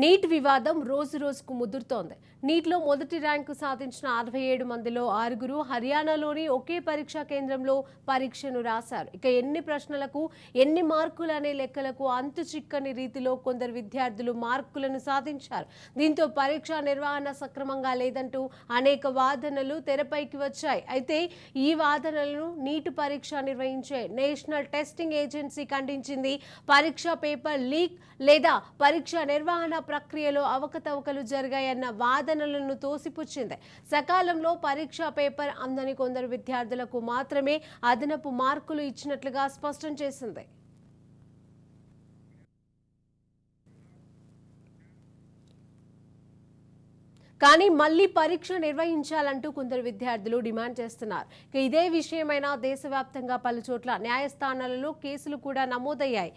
Neat వివాదం రోజు రోజుకు ముదురుతోంది. నీట్లో మొదటి ర్యాంకు సాధించిన 67 మందిలో 6 హర్యానాలోని ఒకే పరీక్షా కేంద్రంలో పరీక్షను రాశారు. ఇక ఎన్ని ప్రశ్నలకు ఎన్ని మార్కులు అనే లెక్కలకు అంతు చిక్కని రీతిలో కొందరు విద్యార్థులు మార్కులను సాధించారు. దీంతో పరీక్షా నిర్వహణ సక్రమంగా లేదంటూ అనేక వాదనలు తెరపైకి వచ్చాయి. అయితే ఈ వాదనలను నీట్ పరీక్ష నిర్వహించే నేషనల్ టెస్టింగ్ ఏజెన్సీ ఖండించింది. పరీక్ష పేపర్ లీక్ లేదా పరీక్ష నిర్వహణ ప్రక్రియలో అవకతవకలు జరిగాయన్న వాదనలను తోసిపుచ్చింది. సకాలంలో పరీక్షా పేపర్ అందని కొందరు విద్యార్థులకు మాత్రమే అదనపు మార్కులు ఇచ్చినట్లుగా స్పష్టం చేసింది. కానీ మళ్లీ పరీక్ష నిర్వహించాలంటూ కొందరు విద్యార్థులు డిమాండ్ చేస్తున్నారు. ఇదే విషయమైనా దేశవ్యాప్తంగా పలుచోట్ల న్యాయస్థానాలలో కేసులు కూడా నమోదయ్యాయి.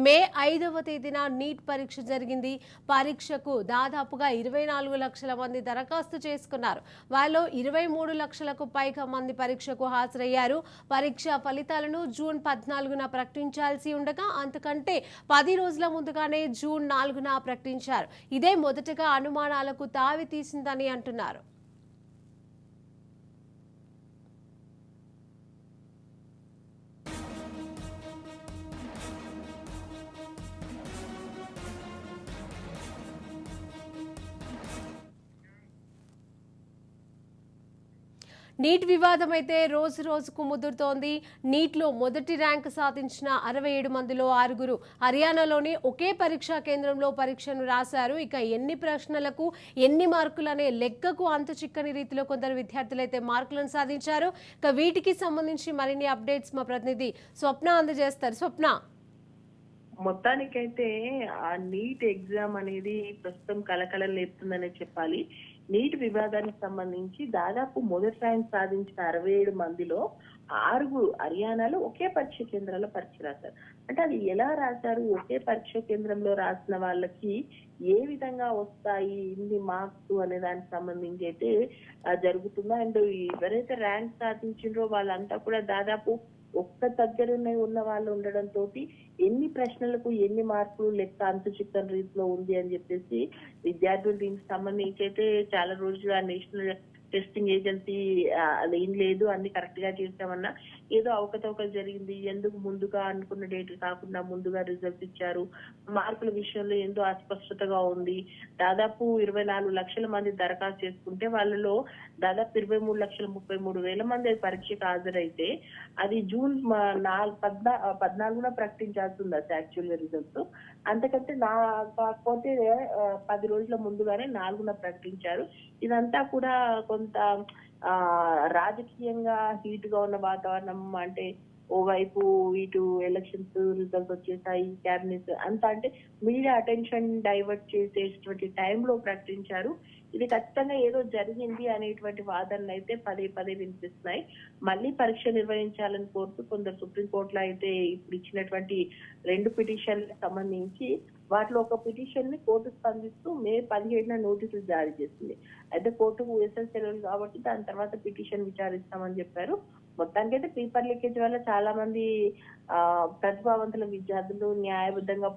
మే 5వ తేదీన నీట్ పరీక్ష జరిగింది. పరీక్షకు దాదాపుగా 24 లక్షల మంది దరఖాస్తు చేసుకున్నారు. వారిలో 23 లక్షలకు పైగా మంది పరీక్షకు హాజరయ్యారు. పరీక్ష ఫలితాలను జూన్ 14న ప్రకటించాల్సి ఉండగా అంతకంటే 10 రోజుల ముందుగానే జూన్ 4న ప్రకటించారు. ఇదే మొదటగా అనుమానాలకు తావి తీసిందని అంటున్నారు. నీట్ వివాదం అయితే రోజు రోజుకు ముదురుతోంది. నీట్లో మొదటి ర్యాంకు సాధించిన 67 మందిలో 6 హర్యానాలోని ఒకే పరీక్షా కేంద్రంలో పరీక్షను రాశారు. ఇక ఎన్ని ప్రశ్నలకు ఎన్ని మార్కులు అనే లెక్కకు అంతు చిక్కని రీతిలో కొందరు విద్యార్థులైతే మార్కులను సాధించారు. ఇక వీటికి సంబంధించి మరిన్ని అప్డేట్స్ మా ప్రతినిధి స్వప్న అందజేస్తారు. స్వప్న, మొత్తానికైతే ఆ నీట్ ఎగ్జామ్ అనేది ప్రస్తుతం కలకలం లేపుతుందనే చెప్పాలి. నీట్ వివాదానికి సంబంధించి దాదాపు మొదటి ర్యాంక్ సాధించిన 67 మందిలో 6 హర్యానాలో ఒకే పరీక్ష కేంద్రంలో పరీక్ష రాశారు. అంటే అది ఎలా రాశారు? ఒకే పరీక్ష కేంద్రంలో రాసిన వాళ్ళకి ఏ విధంగా వస్తాయి ఇన్ని మార్క్స్ అనే దానికి సంబంధించి అయితే జరుగుతుందో. అండ్ ఎవరైతే ర్యాంక్ సాధించిండ్రో వాళ్ళంతా కూడా దాదాపు ఒక్క దగ్గరనే ఉన్న వాళ్ళు ఉండడంతో ఎన్ని ప్రశ్నలకు ఎన్ని మార్కులు లెక్క అంతు చిక్కని రీతిలో ఉంది అని చెప్పేసి విద్యార్థులు దీనికి సంబంధించి అయితే చాలా రోజులుగా నేషనల్ టెస్టింగ్ ఏజెన్సీ అదేం లేదు, అన్ని కరెక్ట్ గా చేసామన్నా ఏదో అవకతవకలు జరిగింది, ఎందుకు ముందుగా అనుకున్న డేట్ కాకుండా ముందుగా రిజల్ట్ ఇచ్చారు, మార్కుల విషయంలో ఏందో అస్పష్టతగా ఉంది. దాదాపు 24 లక్షల మంది దరఖాస్తు చేసుకుంటే వాళ్ళలో దాదాపు 23,33,000 మంది పరీక్షకు హాజరైతే అది జూన్ 14న ప్రకటించాల్సి ఉంది యాక్చువల్ గా రిజల్ట్స్. అంతకంటే కాకపోతే 10 రోజుల ముందుగానే 4న ప్రకటించారు. ఇదంతా కూడా కొంత రాజకీయంగా హీట్ గా ఉన్న వాతావరణం. అంటే ఓవైపు ఇటు ఎలక్షన్స్ రిజల్ట్ వచ్చేసాయి, క్యాబినెట్ అంతా అంటే మీడియా అటెన్షన్ డైవర్ట్ చేసేటువంటి టైంలో ప్రకటించారు. ఇది ఖచ్చితంగా ఏదో జరిగింది అనేటువంటి వాదనలు అయితే పదే పదే వినిపిస్తున్నాయి. మళ్ళీ పరీక్ష నిర్వహించాలని కోరుతూ కొందరు సుప్రీంకోర్టులో అయితే ఇప్పుడు ఇచ్చినటువంటి 2 పిటిషన్లకు సంబంధించి వాటిలో ఒక పిటిషన్ ని కోర్టు స్పందిస్తూ మే 17న నోటీసులు జారీ చేసింది. అయితే కోర్టుకు వేసవి సెలవులు కాబట్టి దాని తర్వాత పిటిషన్ విచారిస్తామని చెప్పారు. మొత్తానికి అయితే పేపర్ లీకేజ్ వల్ల చాలా మంది ప్రతిభావంతుల విద్యార్థులు న్యాయబద్ధంగా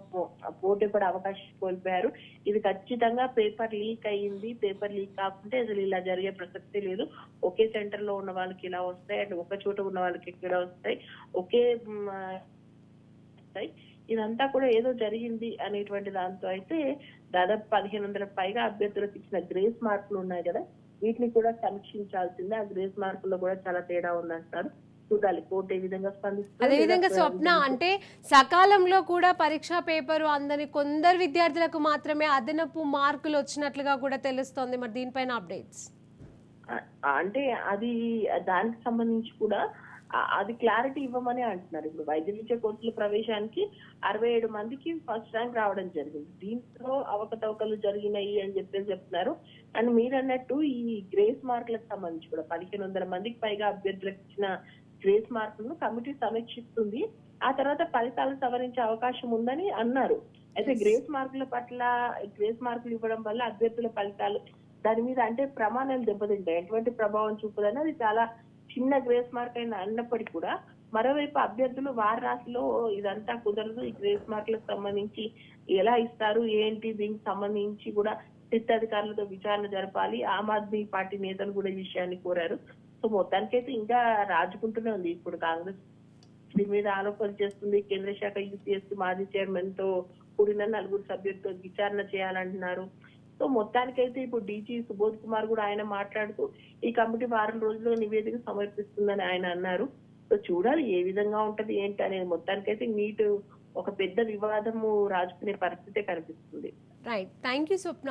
పోటీ పడే అవకాశం కోల్పోయారు. ఇది ఖచ్చితంగా పేపర్ లీక్ అయ్యింది. పేపర్ లీక్ కాకుంటే అసలు ఇలా జరిగే ప్రసక్తి లేదు. ఒకే సెంటర్ లో ఉన్న వాళ్ళకి ఇలా వస్తాయి, అండ్ ఒక చోట ఉన్న వాళ్ళకి ఇక్కడ వస్తాయి, ఒకే వస్తాయి. ఇదంతా కూడా ఏదో జరిగింది అనేటువంటి దాంతో అయితే దాదాపు 1500 పైగా అభ్యర్థులకు ఇచ్చిన గ్రేస్ మార్కులు ఉన్నాయి కదా, వీటిని కూడా సమీక్షించాల్సిందే. ఆ గ్రేస్ మార్కుల్లో కూడా చాలా తేడా ఉందంటారు. చూడాలి కోర్టు ఏ విధంగా స్పందిస్తుంది. అదేవిధంగా స్వప్న, అంటే సకాలంలో కూడా పరీక్షా పేపర్ అందని కొందరు విద్యార్థులకు మాత్రమే అదనపు మార్కులు వచ్చినట్లుగా కూడా తెలుస్తోంది. మరి దీనిపైన అప్డేట్స్ అంటే అది దానికి సంబంధించి కూడా అది క్లారిటీ ఇవ్వమని అంటున్నారు. ఇప్పుడు వైద్య విద్య కోర్సుల ప్రవేశానికి 67 మందికి ఫస్ట్ ర్యాంక్ రావడం జరిగింది. దీంట్లో అవకతవకలు జరిగినాయి అని చెప్పేసి చెప్తున్నారు. అండ్ మీరు అన్నట్టు ఈ గ్రేస్ మార్కులకు సంబంధించి కూడా 1500 మందికి పైగా అభ్యర్థులకు ఇచ్చిన గ్రేస్ మార్కులను కమిటీ సమీక్షిస్తుంది. ఆ తర్వాత ఫలితాలు సవరించే అవకాశం ఉందని అన్నారు. అయితే గ్రేస్ మార్కుల పట్ల గ్రేస్ మార్కులు ఇవ్వడం వల్ల అభ్యర్థుల ఫలితాలు దాని మీద అంటే ప్రమాణాలు దెబ్బతింటాయి, ఎటువంటి ప్రభావం చూపదని అది చాలా చిన్న గ్రేస్ మార్క్ అయిన అన్నప్పటికీ కూడా మరోవైపు అభ్యర్థులు వారి రాశిలో ఇదంతా కుదరదు, ఈ గ్రేస్ మార్కులకు సంబంధించి ఎలా ఇస్తారు ఏంటి, దీనికి సంబంధించి కూడా సిట్ అధికారులతో విచారణ జరపాలి. ఆమ్ ఆద్మీ పార్టీ నేతలు కూడా ఈ విషయాన్ని కోరారు. సో మొత్తానికైతే ఇంకా రాజుకుంటూనే ఉంది. ఇప్పుడు కాంగ్రెస్ దీని మీద ఆరోపణలు చేస్తుంది. కేంద్ర శాఖ యూపీఎస్సీ మాజీ చైర్మన్ తో కూడిన 4 సభ్యులతో విచారణ చేయాలంటున్నారు. సో మొత్తానికైతే ఇప్పుడు డీజీ సుబోధ్ కుమార్ కూడా ఆయన మాట్లాడుతూ ఈ కమిటీ వారం రోజుల్లో నివేదిక సమర్పిస్తుందని ఆయన అన్నారు. సో చూడాలి ఏ విధంగా ఉంటది ఏంటి అనేది. మొత్తానికైతే నీట్ ఒక పెద్ద వివాదము రాజుకునే పరిస్థితే కనిపిస్తుంది. Right, thank you Swapna.